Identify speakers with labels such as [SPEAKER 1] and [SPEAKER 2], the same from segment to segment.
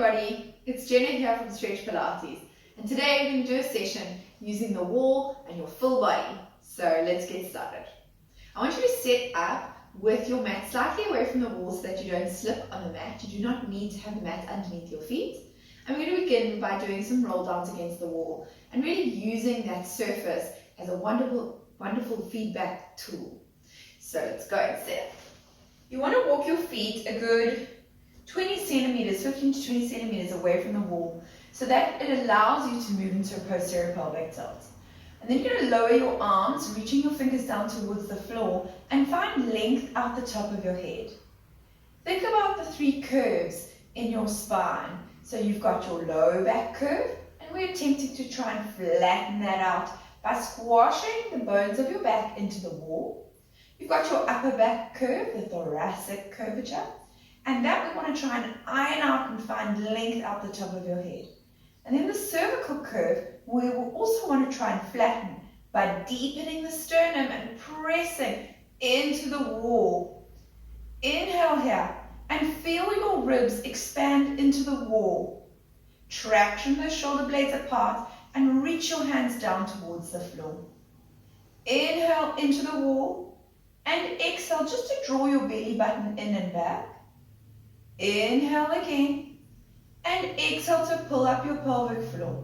[SPEAKER 1] everybody, it's Jenna here from Stretch Pilates, and today we're going to do a session using the wall and your full body. So let's get started. I want you to sit up with your mat slightly away from the wall so that you don't slip on the mat. You do not need to have the mat underneath your feet. And we're going to begin by doing some roll downs against the wall and really using that surface as a wonderful feedback tool. So let's go and sit. You want to walk your feet a good 20 centimeters, 15 to 20 centimeters away from the wall so that it allows you to move into a posterior pelvic tilt. And then you're going to lower your arms, reaching your fingers down towards the floor and find length out the top of your head. Think about the three curves in your spine. So you've got your low back curve, and we're attempting to try and flatten that out by squashing the bones of your back into the wall. You've got your upper back curve, the thoracic curvature, and that we want to try and iron out and find length out the top of your head. And then the cervical curve, we will also want to try and flatten by deepening the sternum and pressing into the wall. Inhale here and feel your ribs expand into the wall. Traction those shoulder blades apart and reach your hands down towards the floor. Inhale into the wall and exhale just to draw your belly button in and back. Inhale again and exhale to pull up your pelvic floor.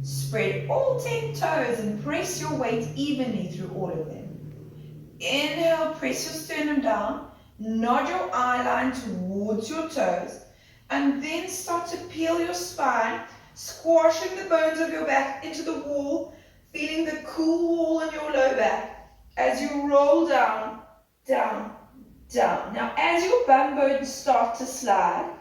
[SPEAKER 1] Spread all 10 toes and press your weight evenly through all of them. Inhale, press your sternum down, nod your eye line towards your toes, and then start to peel your spine, squashing the bones of your back into the wall, feeling the cool wall in your low back as you roll down, down, down. Now as your bum bones start to slide,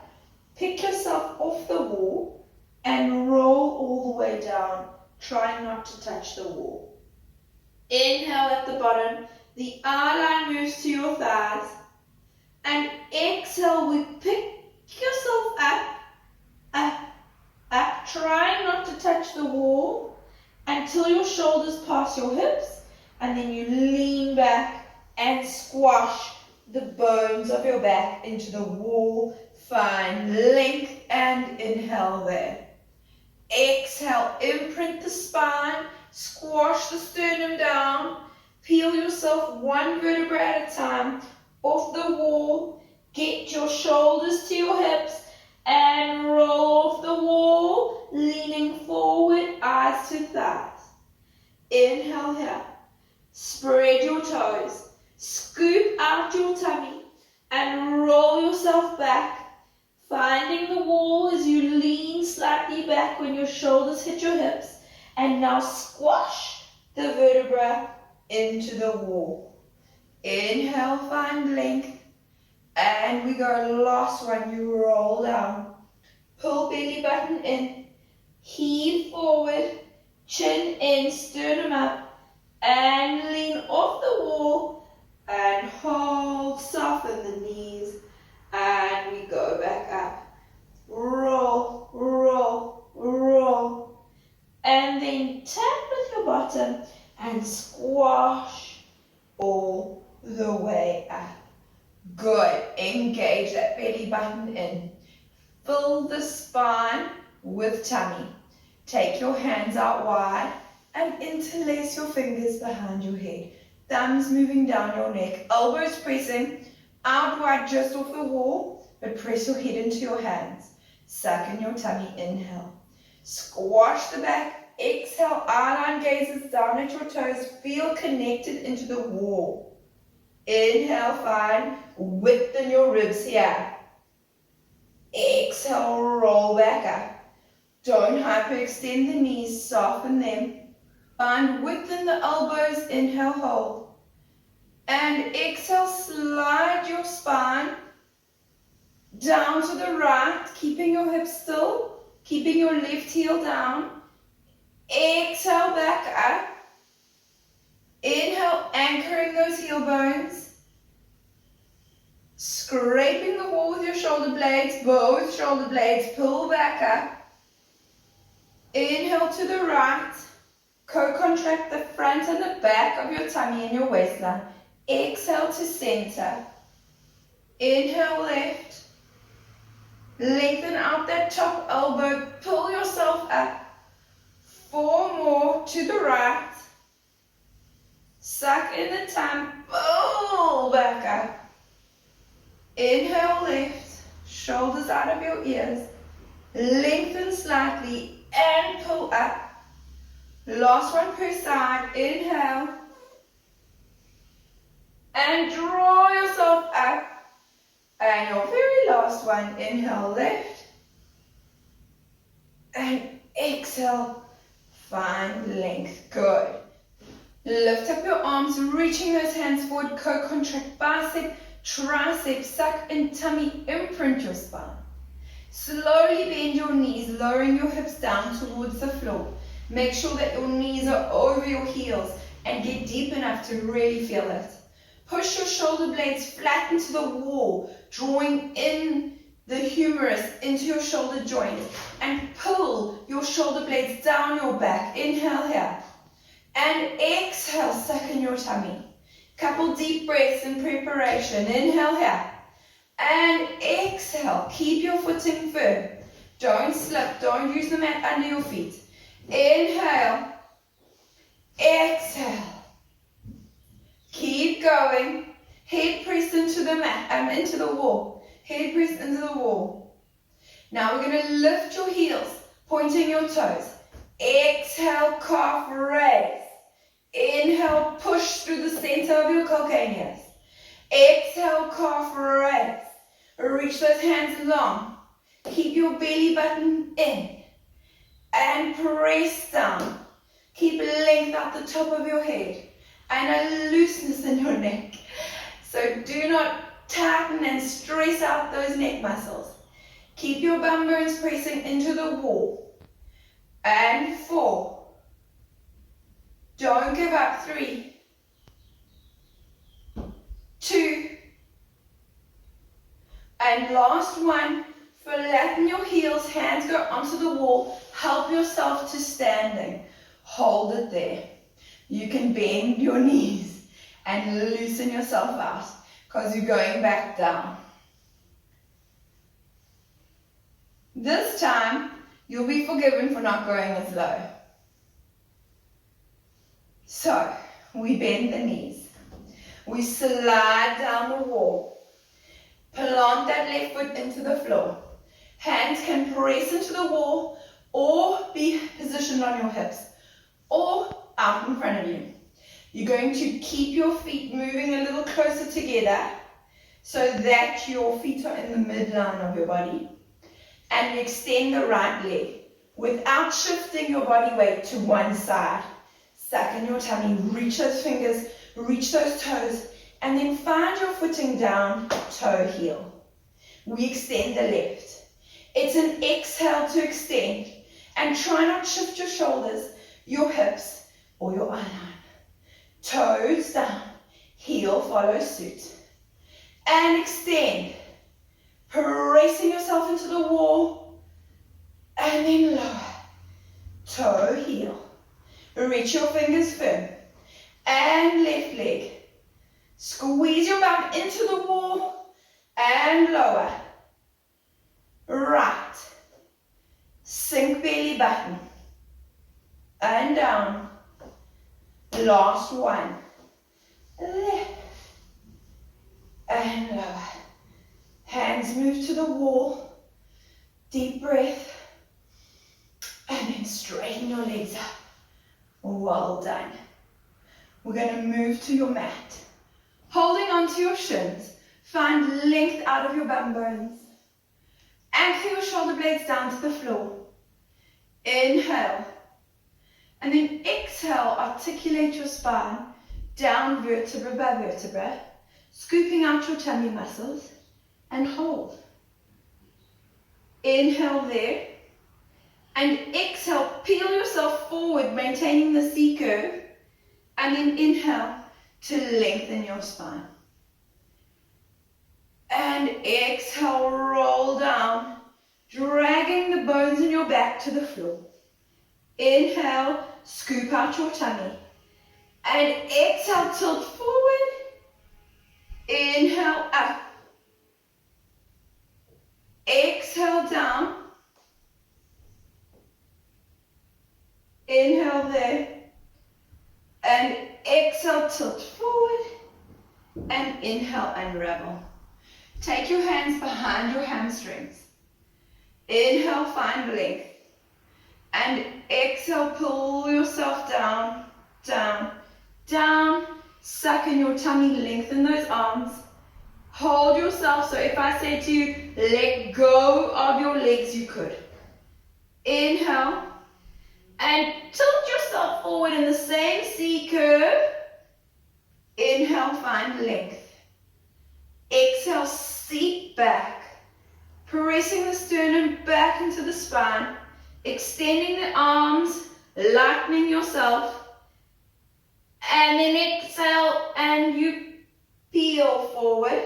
[SPEAKER 1] pick yourself off the wall and roll all the way down, trying not to touch the wall. Inhale at the bottom, the eye line moves to your thighs, and exhale, we pick yourself up, trying not to touch the wall until your shoulders pass your hips, and then you lean back and squash the bones of your back into the wall. Find length and inhale there. Exhale, imprint the spine, squash the sternum down, peel yourself one vertebra at a time off the wall, get your shoulders to your hips and roll off the wall, leaning forward, eyes to thighs. Inhale here, spread your toes, scoop out your tummy and roll yourself back, finding the wall as you lean slightly back when your shoulders hit your hips, and now squash the vertebra into the wall. Inhale, find length, and we go last one, you roll down. Pull belly button in, heave forward, chin in, sternum up, and lean off the wall, and hold, soften the knees, and we go back up. Roll, roll, roll, and then tap with your bottom and squash all the way up. Good. Engage that belly button in. Fill the spine with tummy. Take your hands out wide and interlace your fingers behind your head. Thumbs moving down your neck. Elbows pressing out wide just off the wall, but press your head into your hands. Suck in your tummy. Inhale. Squash the back. Exhale. Eye line gazes down at your toes. Feel connected into the wall. Inhale, find width in your ribs here. Exhale, roll back up. Don't hyperextend the knees, soften them. Find width in the elbows, inhale, hold. And exhale, slide your spine down to the right, keeping your hips still, keeping your left heel down. Exhale, back up. Inhale, anchoring those heel bones. Scraping the wall with your shoulder blades, both shoulder blades, pull back up. Inhale to the right. Co-contract the front and the back of your tummy and your waistline. Exhale to center. Inhale left.
[SPEAKER 2] Lengthen out that top elbow, pull yourself up. 4 more to the right. Suck in the tongue, pull back up. Inhale left, shoulders out of your ears. Lengthen slightly and pull up. Last one per side, inhale. And draw yourself up. And your very last one, inhale left. And exhale, find length, good. Lift up your arms, reaching those hands forward, co-contract bicep, tricep, suck and tummy, imprint your spine. Slowly bend your knees, lowering your hips down towards the floor. Make sure that your knees are over your heels and get deep enough to really feel it. Push your shoulder blades flat into the wall, drawing in the humerus into your shoulder joint, and pull your shoulder blades down your back. Inhale here. And exhale, suck in your tummy. Couple deep breaths in preparation. Inhale here. And exhale. Keep your footing firm. Don't slip. Don't use the mat under your feet. Inhale. Exhale. Keep going. Head press into the mat, into the wall. Head press into the wall. Now we're going to lift your heels, pointing your toes. Exhale, calf raise. Inhale, push through the center of your calcaneus. Exhale, calf raise. Reach those hands long. Keep your belly button in. And press down. Keep length at the top of your head. And a looseness in your neck. So do not tighten and stress out those neck muscles. Keep your bum bones pressing into the wall. And 4. Don't give up. 3, 2, and last one. Flatten your heels, hands go onto the wall. Help yourself to standing. Hold it there. You can bend your knees and loosen yourself out because you're going back down. This time, you'll be forgiven for not going as low. So, we bend the knees. We slide down the wall. Plant that left foot into the floor. Hands can press into the wall or be positioned on your hips or out in front of you. You're going to keep your feet moving a little closer together so that your feet are in the midline of your body. And you extend the right leg without shifting your body weight to one side. Suck in your tummy, reach those fingers, reach those toes, and then find your footing down, toe heel. We extend the left. It's an exhale to extend, and try not to shift your shoulders, your hips, or your eyeline. Toes down, heel follows suit. And extend, pressing yourself into the wall, and then lower. Toe heel. Reach your fingers firm. And left leg. Squeeze your bum into the wall and lower. Right. Sink belly button. And down. Last one. Left. And lower. Hands move to the wall. Deep breath. And then straighten your legs up. Well done. We're going to move to your mat. Holding onto your shins, find length out of your bum bones. Anchor your shoulder blades down to the floor. Inhale. And then exhale, articulate your spine down vertebra by vertebra, scooping out your tummy muscles, and hold. Inhale there. And exhale, peel yourself forward, maintaining the C curve. And then inhale to lengthen your spine. And exhale, roll down, dragging the bones in your back to the floor. Inhale, scoop out your tummy. And exhale, tilt forward. Inhale, up. Exhale, inhale, unravel. Take your hands behind your hamstrings. Inhale, find length. And exhale, pull yourself down, down, down. Suck in your tummy, lengthen those arms. Hold yourself, so if I say to you, let go of your legs, you could. Inhale, and tilt yourself forward in the same C curve. Inhale, find length. Exhale, seat back. Pressing the sternum back into the spine. Extending the arms, lightening yourself. And then exhale, and you peel forward.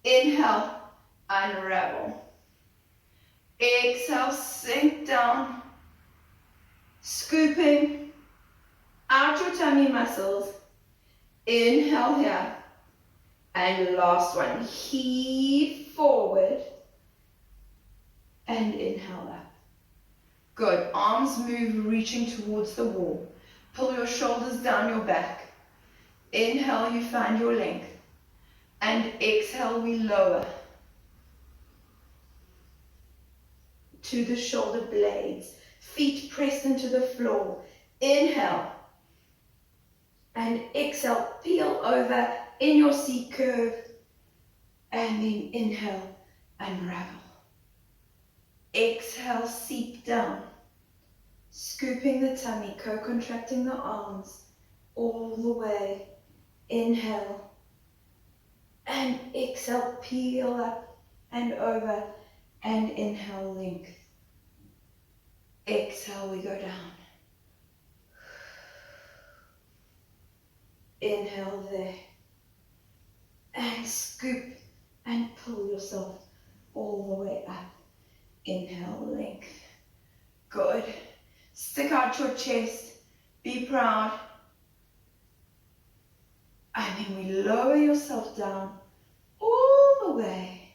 [SPEAKER 2] Inhale, unravel. Exhale, sink down. Scooping out your tummy muscles. Inhale here. And last one, heave forward. And inhale up. Good, arms move, reaching towards the wall. Pull your shoulders down your back. Inhale, you find your length. And exhale, we lower to the shoulder blades. Feet pressed into the floor. Inhale. And exhale, peel over in your C curve. And then inhale, unravel. Exhale, seep down. Scooping the tummy, co-contracting the arms all the way. Inhale. And exhale, peel up and over. And inhale, length. Exhale, we go down. Inhale there. And scoop and pull yourself all the way up. Inhale, length. Good. Stick out your chest. Be proud. And then we lower yourself down all the way.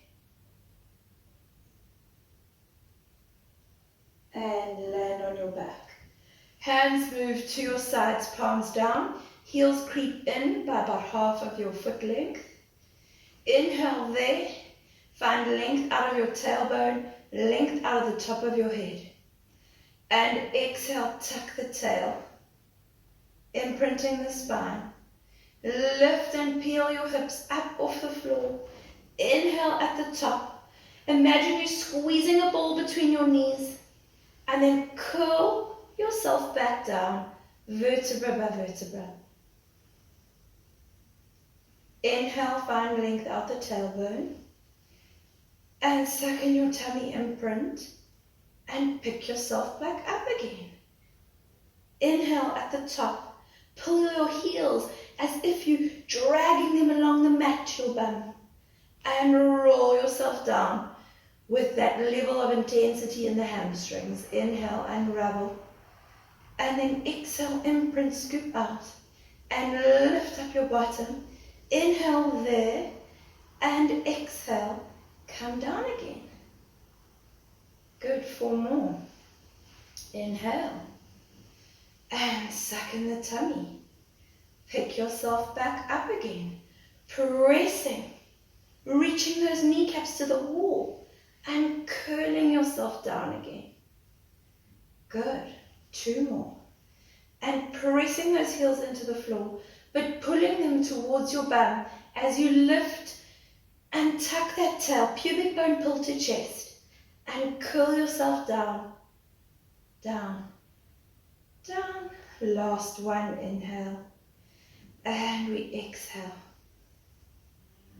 [SPEAKER 2] And land on your back. Hands move to your sides, palms down. Heels creep in by about half of your foot length. Inhale there. Find length out of your tailbone, length out of the top of your head. And exhale, tuck the tail, imprinting the spine. Lift and peel your hips up off the floor. Inhale at the top. Imagine you squeezing a ball between your knees. And then curl yourself back down, vertebra by vertebra. Inhale, find length out the tailbone. And suck in your tummy, imprint. And pick yourself back up again. Inhale at the top. Pull your heels as if you're dragging them along the mat to your bum. And roll yourself down with that level of intensity in the hamstrings. Inhale, unravel. And then exhale, imprint, scoop out. And lift up your bottom. Inhale there. And exhale, come down again. Good, 4 more. Inhale. And suck in the tummy. Pick yourself back up again. Pressing. Reaching those kneecaps to the wall. And curling yourself down again. Good. 2 more. And pressing those heels into the floor, but pulling them towards your bum as you lift and tuck that tail, pubic bone pull to chest. And curl yourself down, down, down. Last one, inhale. And we exhale.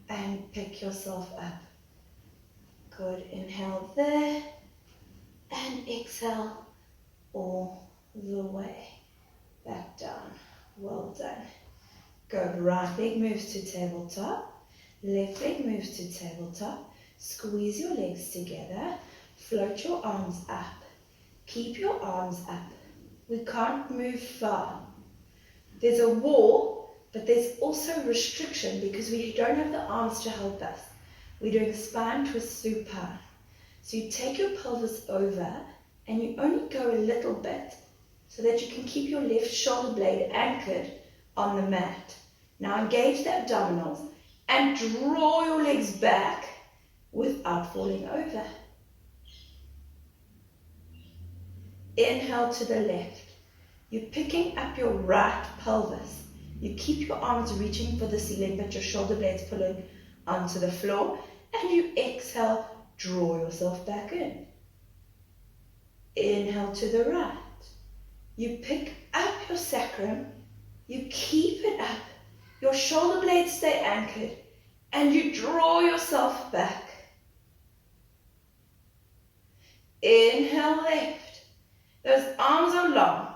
[SPEAKER 2] And pick yourself up. Good, inhale there. And exhale all the way back down. Well done. Good, right leg moves to tabletop. Left leg moves to tabletop. Squeeze your legs together. Float your arms up. Keep your arms up. We can't move far. There's a wall, but there's also restriction because we don't have the arms to help us. We're doing spine twist supine. So you take your pelvis over and you only go a little bit so that you can keep your left shoulder blade anchored on the mat. Now engage the abdominals and draw your legs back without falling over. Inhale to the left. You're picking up your right pelvis. You keep your arms reaching for the ceiling, but your shoulder blades pulling onto the floor. And you exhale, draw yourself back in. Inhale to the right. You pick up your sacrum. You keep it up. Your shoulder blades stay anchored. And you draw yourself back. Inhale left. Those arms are long.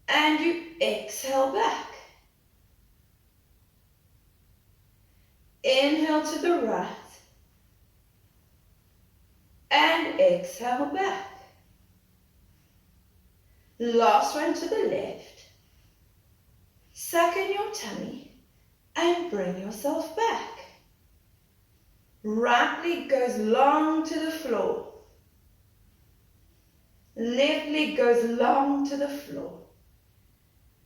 [SPEAKER 2] And you exhale back. Inhale to the right. And exhale back. Last one to the left. Suck in your tummy and bring yourself back. Right leg goes long to the floor. Left leg goes long to the floor.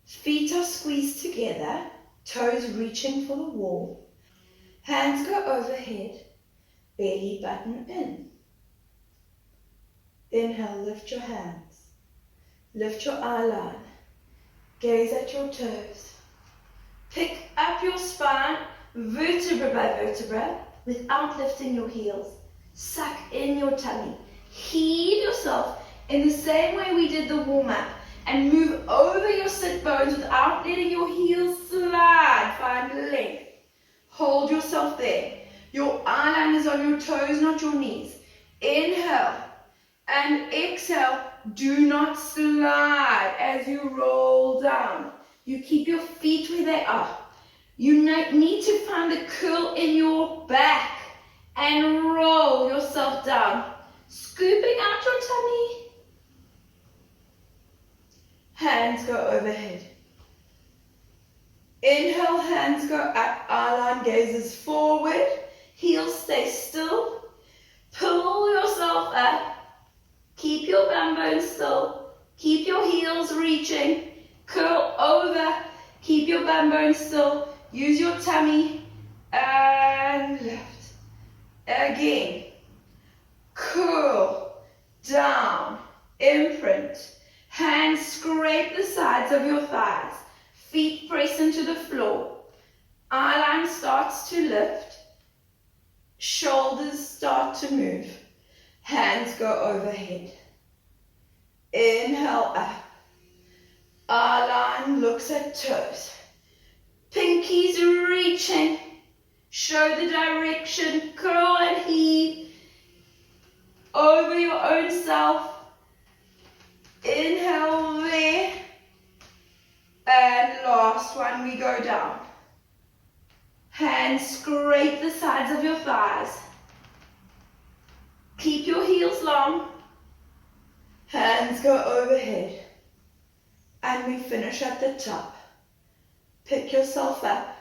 [SPEAKER 2] Feet are squeezed together, toes reaching for the wall. Hands go overhead, belly button in. Inhale, lift your hands. Lift your eye line. Gaze at your toes. Pick up your spine, vertebra by vertebra, without lifting your heels. Suck in your tummy. Heave yourself in the same way we did the warm-up. And move over your sit bones without letting your heels slide. Find length. Hold yourself there. Your eye line is on your toes, not your knees. Inhale and exhale. Do not slide as you roll down. You keep your feet where they are. You need to find a curl in your back and roll yourself down. Scooping out your tummy. Hands go overhead. Inhale, hands go up. Eye line gazes forward. Heels stay still. Pull yourself up. Keep your bum bones still. Keep your heels reaching. Curl over. Keep your bum bones still. Use your tummy. And lift. Again. Curl. Down. Imprint. Hands scrape the sides of your thighs. Feet press into the floor. Eye line starts to lift. Shoulders start to move. Hands go overhead. Inhale up. Eye line looks at toes. Pinkies reaching. Show the direction. Curl and heave. Over your own self. Inhale there. And last one, we go down. Hands scrape the sides of your thighs. Keep your heels long. Hands go overhead. And we finish at the top. Pick yourself up.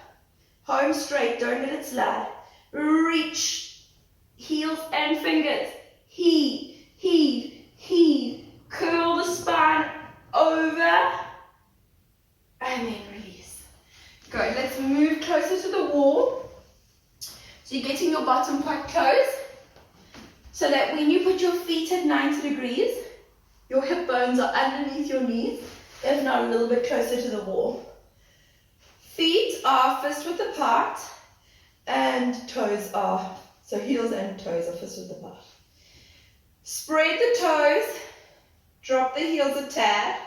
[SPEAKER 2] Home straight, don't let it slide. Reach. Heels and fingers. Heave, heave, heave. Curl the spine over. And then release. Good. Let's move closer to the wall. So you're getting your bottom quite close. So that when you put your feet at 90 degrees, your hip bones are underneath your knees, if not a little bit closer to the wall. Feet are fist width apart, and toes are, so heels and toes are fist width apart. Spread the toes, drop the heels a tad.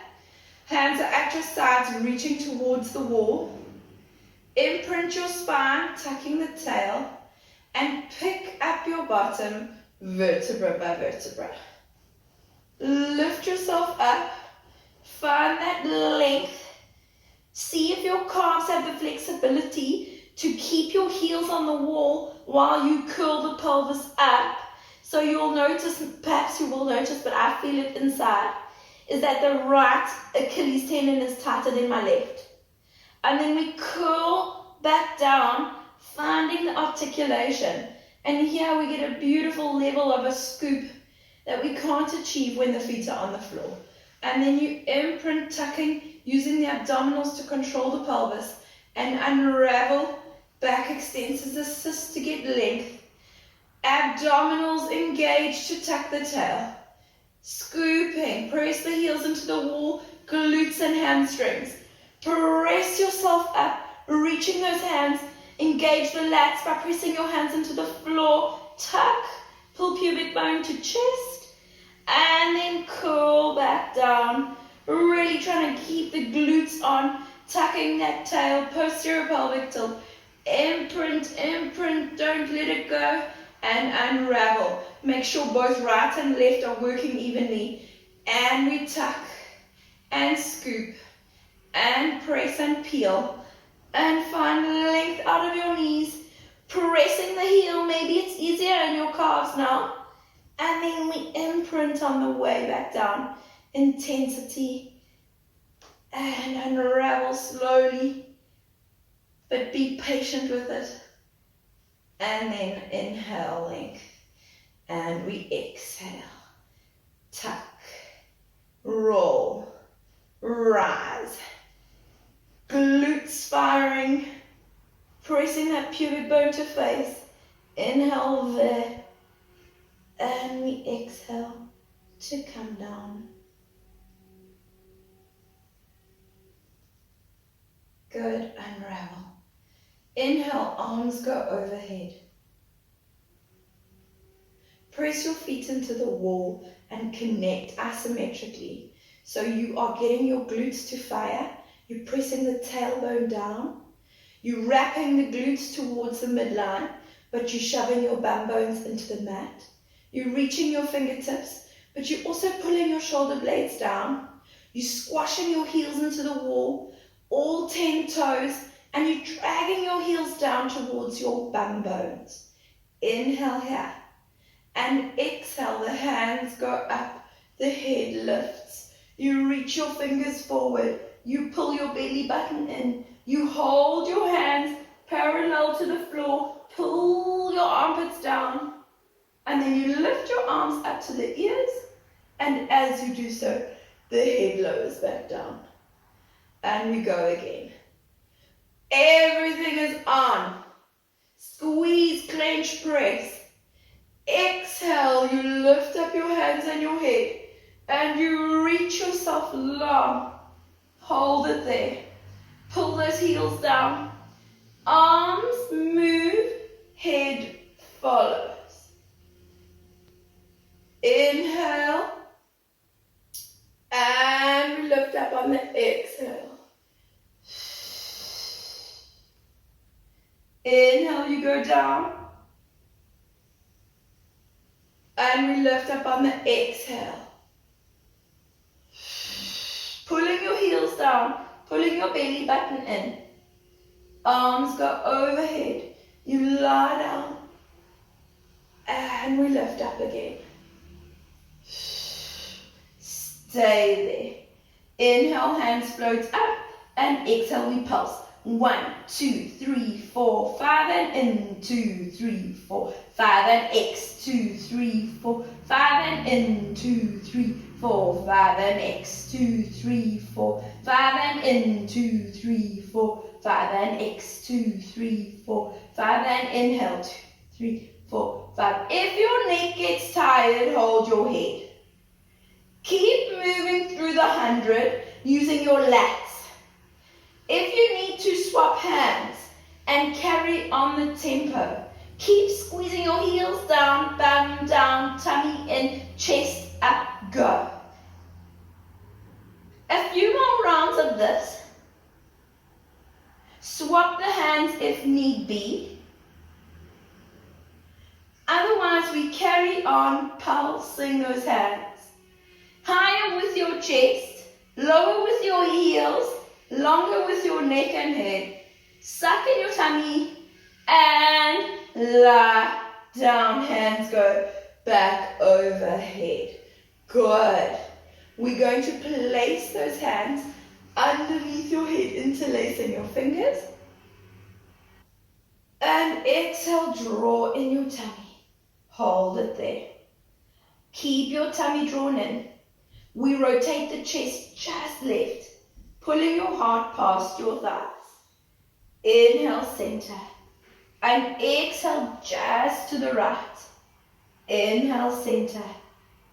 [SPEAKER 2] Hands are at your sides, reaching towards the wall. Imprint your spine, tucking the tail, and pick up your bottom vertebra by vertebra. Lift yourself up, find that length. See if your calves have the flexibility to keep your heels on the wall while you curl the pelvis up. So you'll notice, perhaps you will notice, but I feel it inside, is that the right Achilles tendon is tighter than my left. And then we curl back down, finding the articulation. And here we get a beautiful level of a scoop that we can't achieve when the feet are on the floor. And then you imprint tucking, using the abdominals to control the pelvis, and unravel Back extensors assist to get length. Abdominals engage to tuck the tail. Scooping, press the heels into the wall, glutes and hamstrings. Press yourself up, reaching those hands. Engage the lats by pressing your hands into the floor. Tuck, pull pubic bone to chest, and then curl back down. Really trying to keep the glutes on, tucking that tail, posterior pelvic tilt. Imprint, don't let it go, and unravel. Make sure both right and left are working evenly. And we tuck, and scoop, and press and peel. And find length out of your knees, pressing the heel. Maybe it's easier in your calves now. And then we imprint on the way back down. Intensity. And unravel slowly. But be patient with it. And then inhale length. And we exhale. Tuck. Roll. Rise. Glutes firing, pressing that pubic bone to face. Inhale there, and we exhale to come down. Good, unravel. Inhale, arms go overhead. Press your feet into the wall and connect isometrically. So you are getting your glutes to fire. You're pressing the tailbone down. You're wrapping the glutes towards the midline, but you're shoving your bum bones into the mat. You're reaching your fingertips, but you're also pulling your shoulder blades down. You're squashing your heels into the wall, all 10 toes, and you're dragging your heels down towards your bum bones. Inhale here, and exhale, the hands go up, the head lifts. You reach your fingers forward. You pull your belly button in. You hold your hands parallel to the floor. Pull your armpits down. And then you lift your arms up to the ears. And as you do so, the head lowers back down. And we go again. Everything is on. Squeeze, clench, press. Exhale, you lift up your hands and your head. And you reach yourself long. Hold it there. Pull those heels down. Arms move, head follows. Inhale. And we lift up on the exhale. Inhale, you go down. And we lift up on the exhale. Pulling your heels down, pulling your belly button in. Arms go overhead. You lie down. And we lift up again. Stay there. Inhale, hands float up. And exhale, we pulse. 1, 2, 3, 4, 5, and in. 2, 3, 4, 5, and X. 2, 3, 4, 5, and in. 2, 3, 4, 5, and X. 2, 3, 4, 5, and in. 2, 3, 4, 5, and X. 2, 3, 4, 5, and inhale. 2, 3, 4, 5. If your neck gets tired, hold your head. Keep moving through the 100 using your lats. If you need to swap hands and carry on the tempo, keep squeezing your heels down, bum down, tummy in, chest up, go. A few more rounds of this. Swap the hands if need be. Otherwise, we carry on pulsing those hands. Higher with your chest, lower with your heels, longer with your neck and head. Suck in your tummy and lie down. Hands go back overhead. Good. We're going to place those hands underneath your head, interlacing your fingers. And exhale, draw in your tummy. Hold it there. Keep your tummy drawn in. We rotate the chest just left, pulling your heart past your thighs. Inhale, center. And exhale, just to the right. Inhale, center.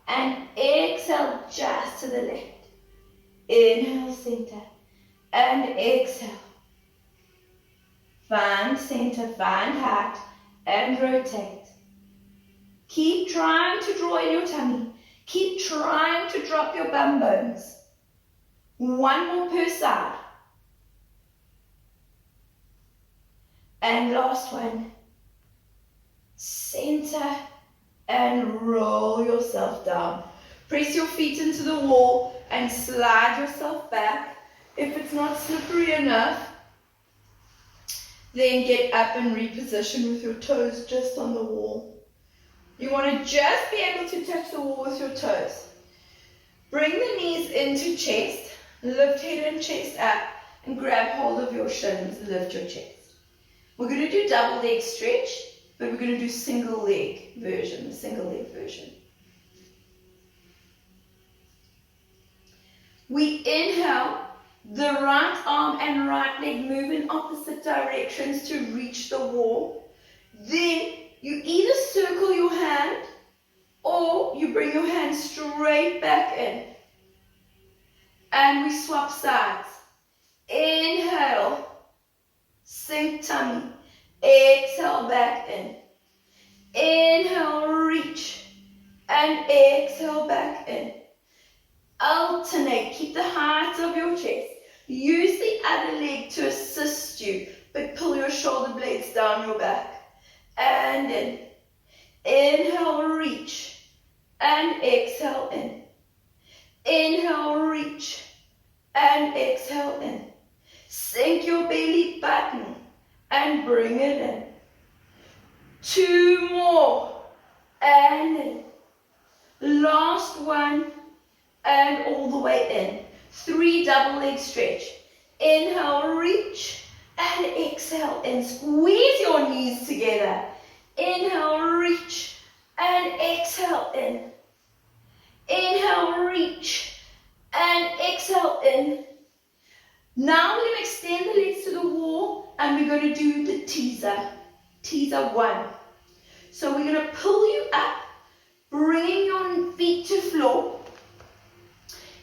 [SPEAKER 2] And exhale, just to the left. Inhale, center. And exhale. Find center, find heart, and rotate. Keep trying to draw in your tummy. Keep trying to drop your bum bones. One more per side. And last one. Center and roll yourself down. Press your feet into the wall and slide yourself back. If it's not slippery enough, then get up and reposition with your toes just on the wall. You want to just be able to touch the wall with your toes. Bring the knees into chest, lift head and chest up, and grab hold of your shins, lift your chest. We're going to do double leg stretch, but we're going to do single leg version, We inhale, the right arm and right leg move in opposite directions to reach the wall. Then you either circle your hand or you bring your hand straight back in. And we swap sides. Inhale, sink tummy. Exhale, back in. Inhale, reach. And exhale, back in. Alternate. Keep the height of your chest. Use the other leg to assist you, but pull your shoulder blades down your back. And in. Inhale, reach. And exhale, in. Inhale, reach. And exhale, in. Sink your belly button and bring it in. 2 more. And in. Last one. And all the way in. 3 double leg stretch. Inhale, reach, and exhale, and squeeze your knees together. Inhale, reach, and exhale, in. Inhale, reach, and exhale, in. Now we're going to extend the legs to the wall, and we're going to do the teaser. Teaser 1. So we're going to pull you up, bringing your feet to floor.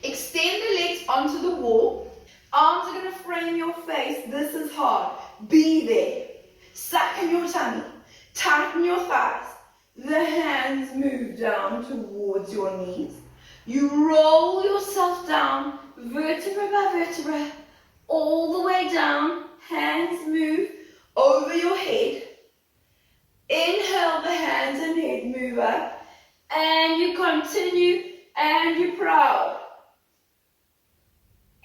[SPEAKER 2] Extend the legs onto the wall. Arms are going to frame your face. This is hard. Be there. Suck in your tummy. Tighten your thighs. The hands move down towards your knees. You roll yourself down, vertebra by vertebra, all the way down. Hands move over your head. Inhale, the hands and head move up. And you continue, and you're proud.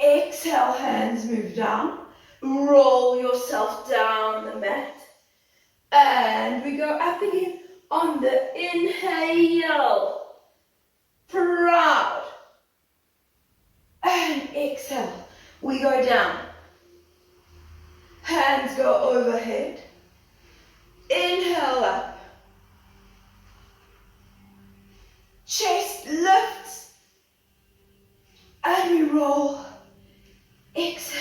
[SPEAKER 2] Exhale, hands move down. Roll yourself down the mat. And we go up again on the inhale. Proud. And exhale. We go down. Hands go overhead. Inhale up. Chest lifts. And we roll. Exhale.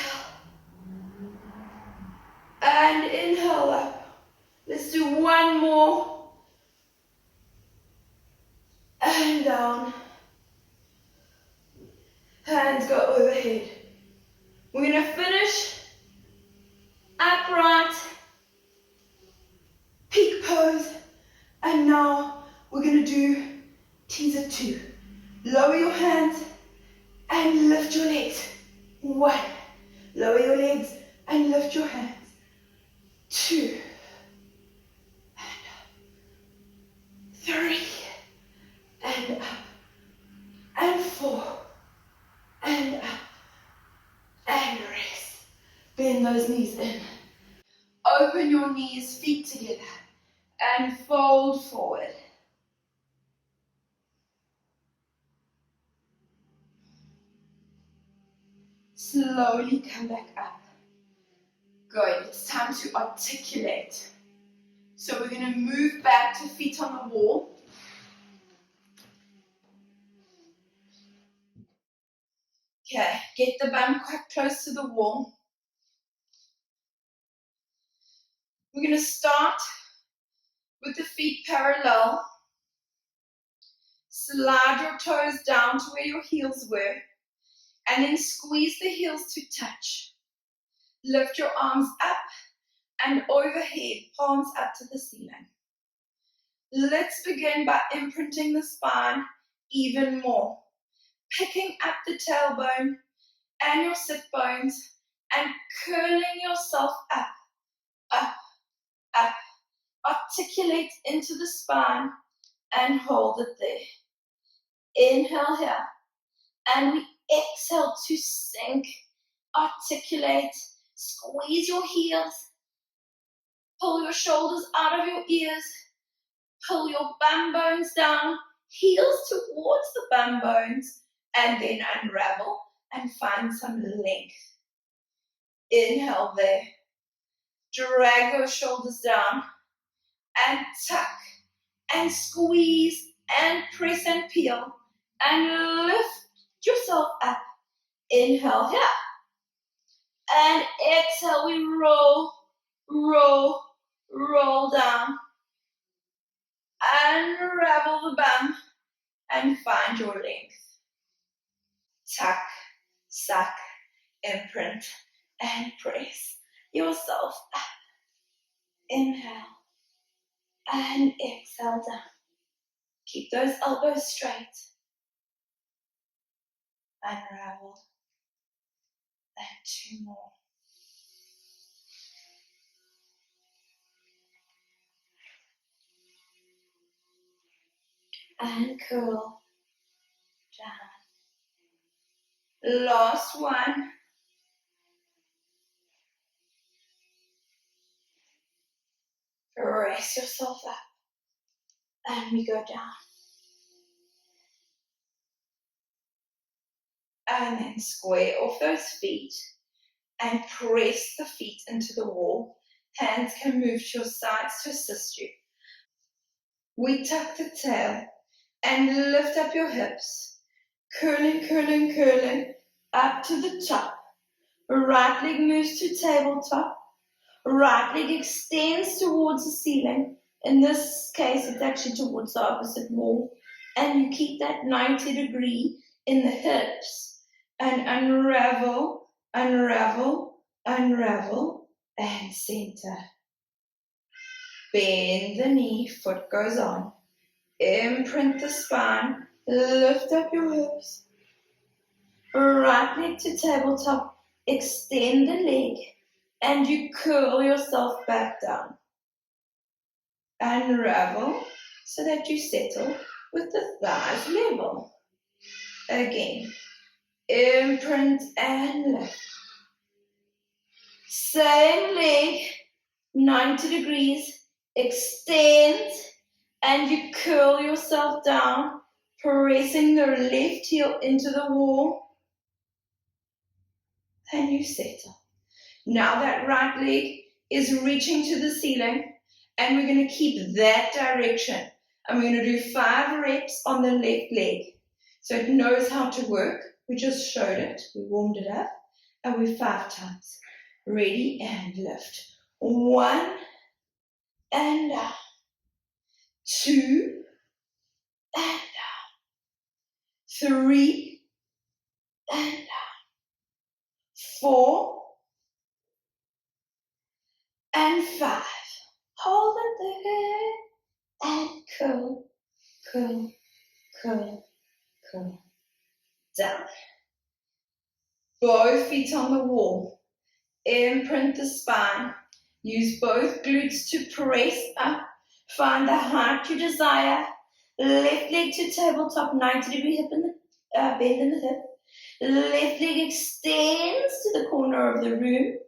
[SPEAKER 2] And inhale up. Let's do one more. And down. Hands go overhead. We're going to finish upright, peak pose. And now we're going to do teaser 2. Lower your hands and lift your legs. 1. Lower your legs and lift your hands. 2. And up. 3. And up. And 4. And up. And rest. Bend those knees in. Open your knees, feet together. And fold forward. Slowly come back up. Good. It's time to articulate. So we're going to move back to feet on the wall. Okay. Get the bum quite close to the wall. We're going to start with the feet parallel. Slide your toes down to where your heels were, and then squeeze the heels to touch. Lift your arms up and overhead, palms up to the ceiling. Let's begin by imprinting the spine even more. Picking up the tailbone and your sit bones and curling yourself up, up, up. Articulate into the spine and hold it there. Inhale here, and we exhale to sink. Articulate, squeeze your heels, pull your shoulders out of your ears, pull your bum bones down, heels towards the bum bones, and then unravel and find some length. Inhale there, drag those shoulders down, and tuck, and squeeze, and press and peel, and lift yourself up. Inhale here, and exhale, we roll, roll, roll down. Unravel the bum and find your length. Tuck, suck, imprint, and press yourself up. Inhale and exhale down. Keep those elbows straight. Unravel. And 2 more. And curl down. Last one. Press yourself up. And we go down. And then square off those feet and press the feet into the wall. Hands can move to your sides to assist you. We tuck the tail and lift up your hips. Curling, curling, curling up to the top. Right leg moves to tabletop. Right leg extends towards the ceiling. In this case, it's actually towards the opposite wall. And you keep that 90-degree in the hips. And unravel, unravel, unravel, and center. Bend the knee, foot goes on. Imprint the spine, lift up your hips. Right leg to tabletop, extend the leg, and you curl yourself back down. Unravel so that you settle with the thighs level. Again, imprint and lift. Same leg, 90 degrees, extend, and you curl yourself down, pressing the left heel into the wall, and you settle. Now that right leg is reaching to the ceiling, and we're going to keep that direction. And we're going to do 5 reps on the left leg. So it knows how to work. We just showed it. We warmed it up. And we're 5 times. Ready and lift. 1 and down. 2 and down. 3 and down. 4 and 5. Hold it there and curl, curl, curl, curl. Down. Both feet on the wall. Imprint the spine. Use both glutes to press up. Find the height you desire. Left leg to tabletop, 90-degree hip in the bend in the hip. Left leg extends to the corner of the room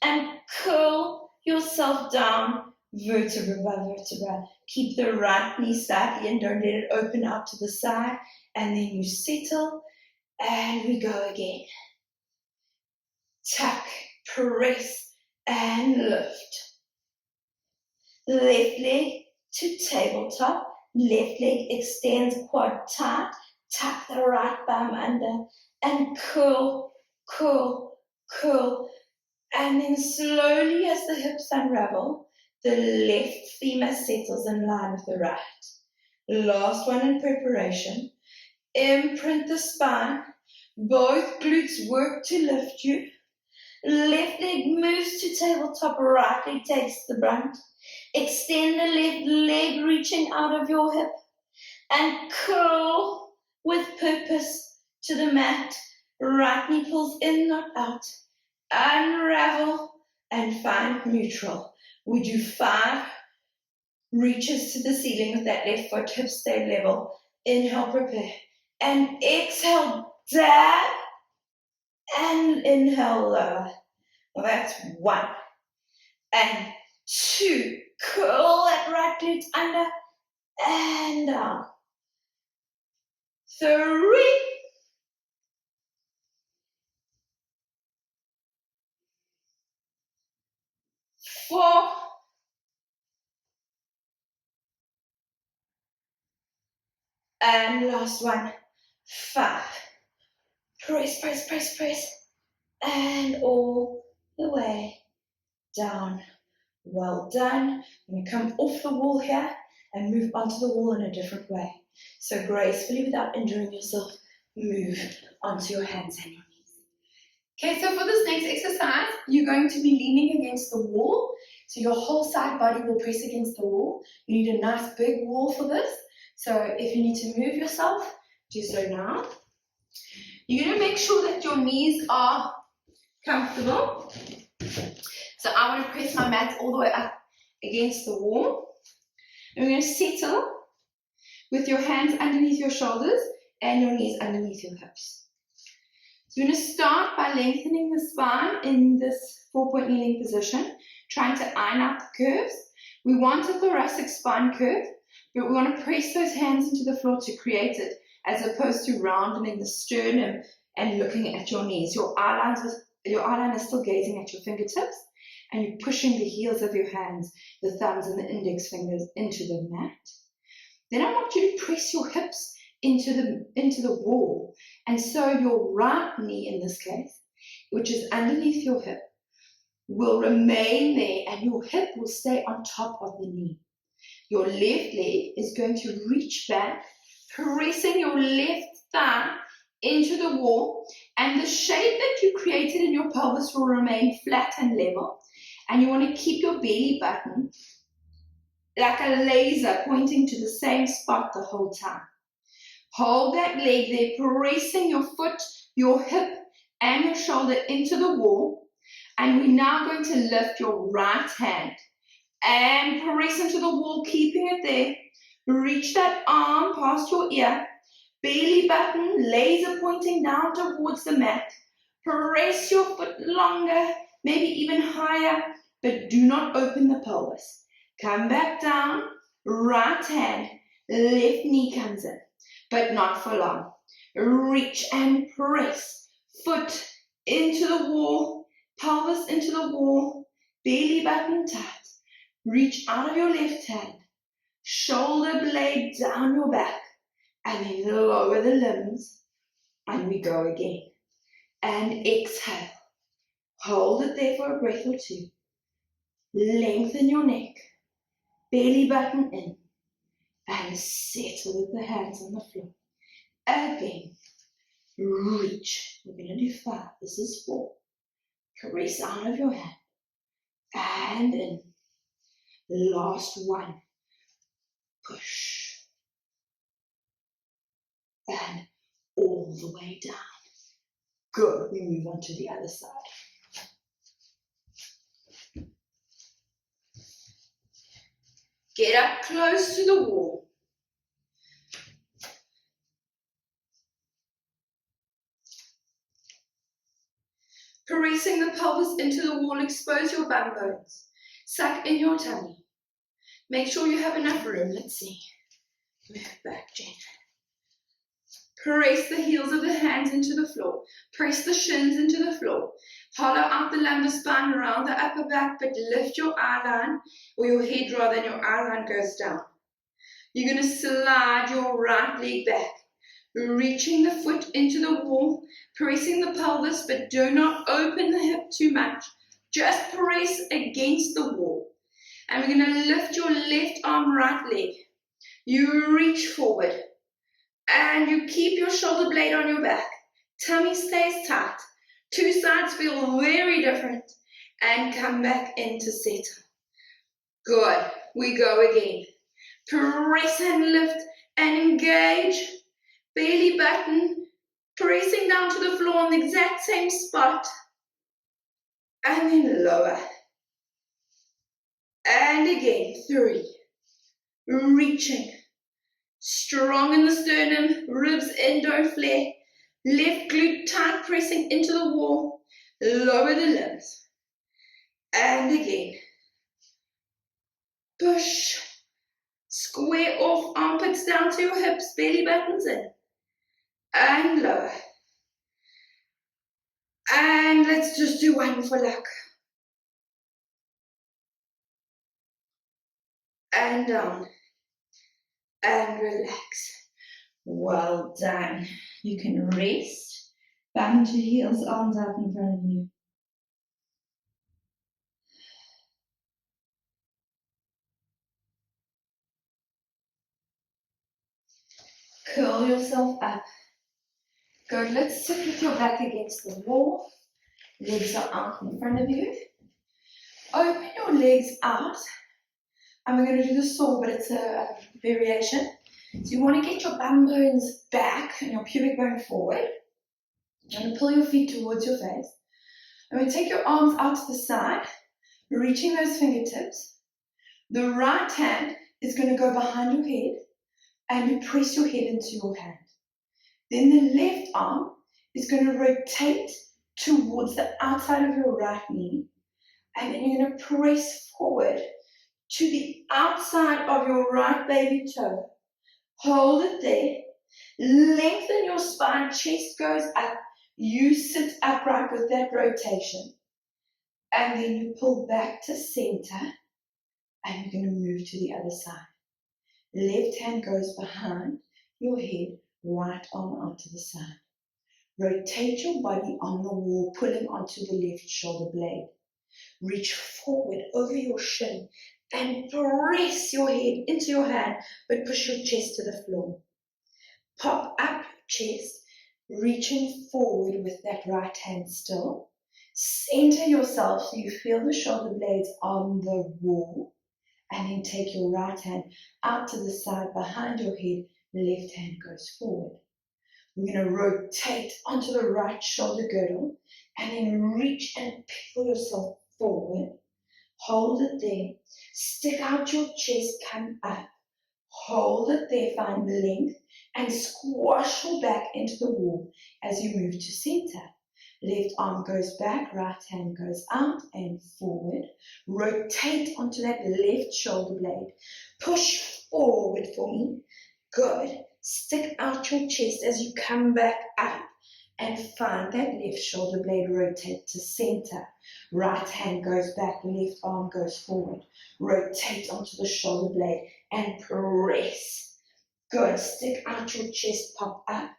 [SPEAKER 2] and curl yourself down vertebra by vertebra. Keep the right knee slightly in, don't let it open out to the side, and then you settle and we go again. Tuck, press and lift. Left leg to tabletop, left leg extends quad tight, tuck the right bum under and curl, curl, curl. And then slowly as the hips unravel, The left femur settles in line with the right. Last one in preparation. Imprint the spine. Both glutes work to lift you. Left leg moves to tabletop, right leg takes the brunt. Extend the left leg reaching out of your hip and curl with purpose to the mat. Right knee pulls in, not out. Unravel and find neutral. We do 5 reaches to the ceiling with that left foot, hips stay level. Inhale, prepare. And exhale, dab. And inhale, lower. Well, that's 1. And 2. Curl that right glute under and down. 3. 4. And last one. 5. Press, press, press, press. And all the way down. Well done. I'm going to come off the wall here and move onto the wall in a different way. So gracefully, without injuring yourself, move onto your hands and your knees.
[SPEAKER 1] Okay, so for this next exercise, you're going to be leaning against the wall. So your whole side body will press against the wall. You need a nice big wall for this. So if you need to move yourself, do so now. You're going to make sure that your knees are comfortable. So I want to press my mat all the way up against the wall. And we're going to settle with your hands underneath your shoulders and your knees underneath your hips. So we're going to start by lengthening the spine in this 4-point kneeling position, trying to iron out the curves. We want a thoracic spine curve, but we want to press those hands into the floor to create it, as opposed to rounding the sternum and looking at your knees. Your eyeline is still gazing at your fingertips, and you're pushing the heels of your hands, the thumbs and the index fingers into the mat. Then I want you to press your hips into the wall. And so your right knee in this case, which is underneath your hip, will remain there and your hip will stay on top of the knee. Your left leg is going to reach back, pressing your left thigh into the wall, and the shape that you created in your pelvis will remain flat and level. And you want to keep your belly button like a laser pointing to the same spot the whole time. Hold that leg there, pressing your foot, your hip, and your shoulder into the wall. And we're now going to lift your right hand and press into the wall, keeping it there. Reach that arm past your ear. Belly button, laser pointing down towards the mat. Press your foot longer, maybe even higher, but do not open the pelvis. Come back down, right hand, left knee comes in, but not for long. Reach and press, foot into the wall, pelvis into the wall, belly button tight. Reach out of your left hand, shoulder blade down your back, and then lower the limbs, and we go again. And exhale. Hold it there for a breath or 2. Lengthen your neck, belly button in, and settle with the hands on the floor. Again, reach. We're going to do 5. This is 4. Press out of your hand, and in. Last one. Push. And all the way down. Good. We move on to the other side. Get up close to the wall. Pressing the pelvis into the wall, expose your bum bones. Suck in your tummy. Make sure you have enough room. Let's see. Move back, Jenna. Press the heels of the hands into the floor. Press the shins into the floor. Hollow out the lumbar spine around the upper back, but lift your eyeline, or your head rather, and your eyeline goes down. You're going to slide your right leg back, reaching the foot into the wall, pressing the pelvis, but do not open the hip too much. Just press against the wall.
[SPEAKER 2] And we're going to lift your left arm, right leg. You reach forward and you keep your shoulder blade on your back. Tummy stays tight. Two sides feel very different. And come back into center. Good. We go again. Press and lift and engage. Belly button pressing down to the floor on the exact same spot. And then lower. And again, 3. Reaching. Strong in the sternum, ribs in, don't flare. Left glute tight, pressing into the wall. Lower the limbs. And again. Push. Square off, armpits down to your hips, belly buttons in. And lower. And let's just do one for luck. And down. And relax. Well done. You can rest. Bum to heels, arms out in front of you. Curl yourself up. Good. Let's sit with your back against the wall. Legs are out in front of you. Open your legs out. And we're going to do the saw, but it's a variation. So you want to get your bum bones back and your pubic bone forward. You're going to pull your feet towards your face. And we take your arms out to the side, reaching those fingertips. The right hand is going to go behind your head and you press your head into your hand. Then the left arm is going to rotate towards the outside of your right knee. And then you're going to press forward to the outside of your right baby toe. Hold it there. Lengthen your spine, chest goes up. You sit upright with that rotation. And then you pull back to center. And you're going to move to the other side. Left hand goes behind your head, right arm out to the side. Rotate your body on the wall, pulling onto the left shoulder blade. Reach forward over your shin and press your head into your hand, but push your chest to the floor. Pop up your chest, reaching forward with that right hand still. Center yourself so you feel the shoulder blades on the wall. And then take your right hand out to the side behind your head, left hand goes forward. We're going to rotate onto the right shoulder girdle and then reach and pull yourself forward. Hold it there. Stick out your chest, come up. Hold it there, find the length and squash your back into the wall as you move to center. Left arm goes back, right hand goes out and forward. Rotate onto that left shoulder blade. Push forward for me. Good. Stick out your chest as you come back up and find that left shoulder blade. Rotate to center. Right hand goes back, left arm goes forward. Rotate onto the shoulder blade and press. Good. Stick out your chest, pop up.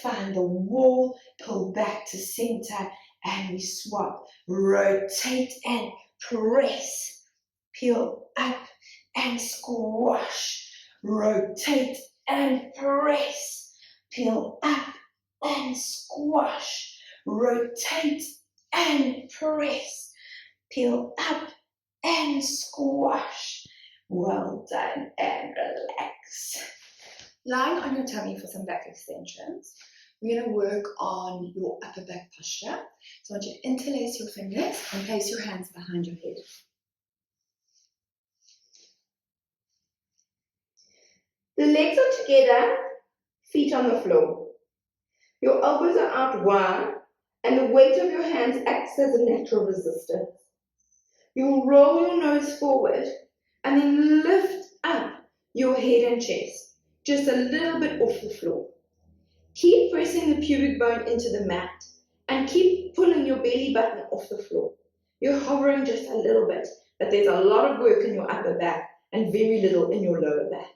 [SPEAKER 2] Find the wall, pull back to center, and we swap. Rotate and press. Peel up and squash. Rotate and press. Peel up and squash. Rotate and press. Peel up and squash. Well done and relax. Lying on your tummy for some back extensions. We're going to work on your upper back posture. So I want you to interlace your fingers and place your hands behind your head. The legs are together, feet on the floor. Your elbows are out wide and the weight of your hands acts as a natural resistance. You'll roll your nose forward and then lift up your head and chest. Just a little bit off the floor. Keep pressing the pubic bone into the mat and keep pulling your belly button off the floor. You're hovering just a little bit, but there's a lot of work in your upper back and very little in your lower back.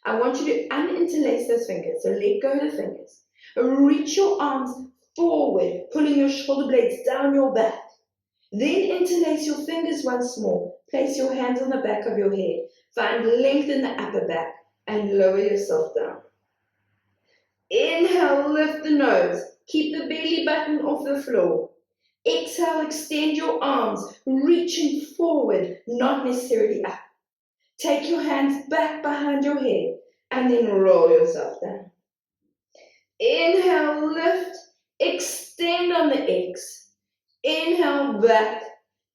[SPEAKER 2] I want you to uninterlace those fingers, so let go of the fingers. Reach your arms forward, pulling your shoulder blades down your back. Then interlace your fingers once more. Place your hands on the back of your head. Find length in the upper back and lower yourself down. Inhale, lift the nose. Keep the belly button off the floor. Exhale, extend your arms, reaching forward, not necessarily up. Take your hands back behind your head and then roll yourself down. Inhale, lift, extend on the X. Inhale, back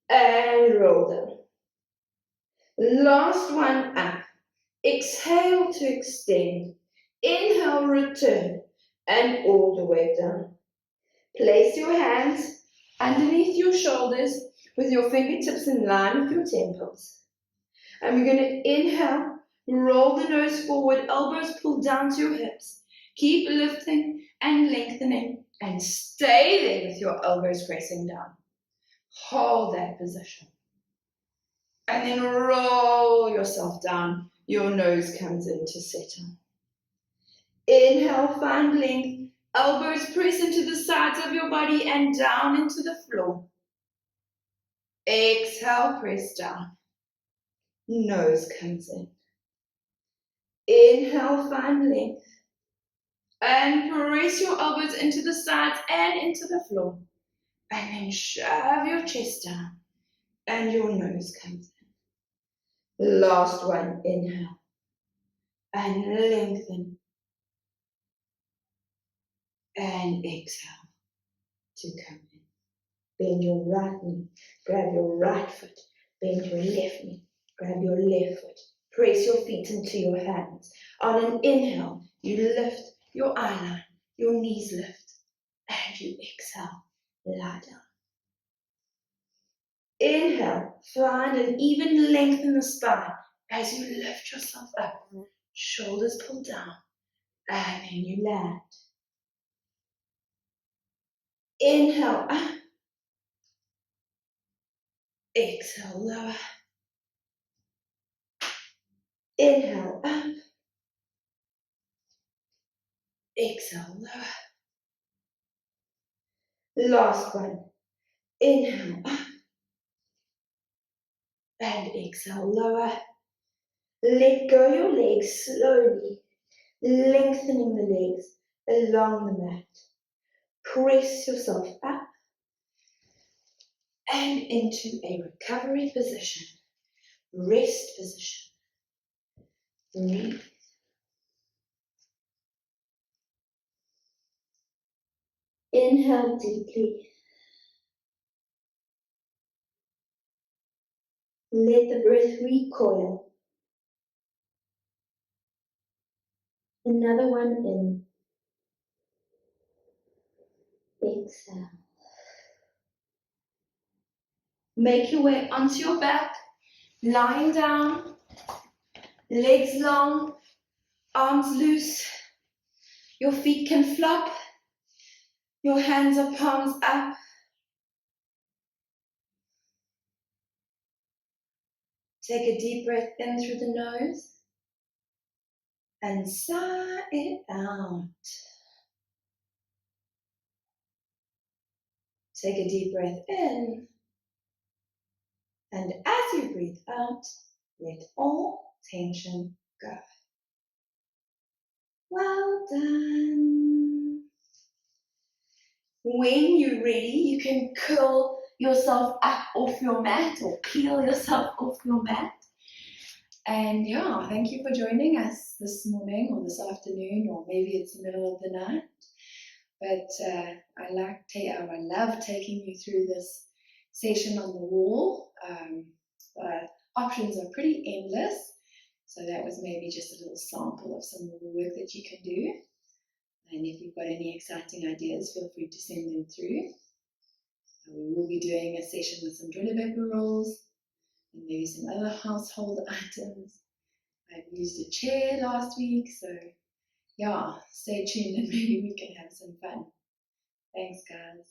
[SPEAKER 2] and roll down. Last one up. Exhale to extend. Inhale, return, and all the way down. Place your hands underneath your shoulders with your fingertips in line with your temples. And we're going to inhale, roll the nose forward, elbows pull down to your hips. Keep lifting and lengthening and stay there with your elbows pressing down. Hold that position. And then roll yourself down. Your nose comes in to settle. Inhale, find length. Elbows press into the sides of your body and down into the floor. Exhale, press down. Nose comes in. Inhale, find length. And press your elbows into the sides and into the floor. And then shove your chest down. And your nose comes in. Last one, inhale. And lengthen. And exhale to come in. Bend your right knee. Grab your right foot. Bend your left knee. Grab your left foot. Press your feet into your hands. On an inhale, you lift your eye line. Your knees lift. And you exhale. Lie down. Inhale. Find an even length in the spine as you lift yourself up. Shoulders pull down. And then you land. Inhale up. Exhale lower. Inhale up. Exhale lower. Last one. Inhale up. And exhale lower. Let go your legs slowly, lengthening the legs along the mat. Press yourself up and into a recovery position, rest position. Breathe. Inhale deeply. Let the breath recoil. Another one in. Exhale. Make your way onto your back, lying down, legs long, arms loose. Your feet can flop. Your hands are palms up. Take a deep breath in through the nose and sigh it out. Take a deep breath in, and as you breathe out, let all tension go. Well done. When you're ready, you can curl yourself up off your mat or peel yourself off your mat. And yeah, thank you for joining us this morning or this afternoon, or maybe it's the middle of the night. But I love taking you through this session on the wall. The options are pretty endless. So that was maybe just a little sample of some of the work that you can do. And if you've got any exciting ideas, feel free to send them through. We will be doing a session with some toilet paper rolls and maybe some other household items. I've used a chair last week, so yeah, stay tuned and maybe we can have some fun. Thanks, guys.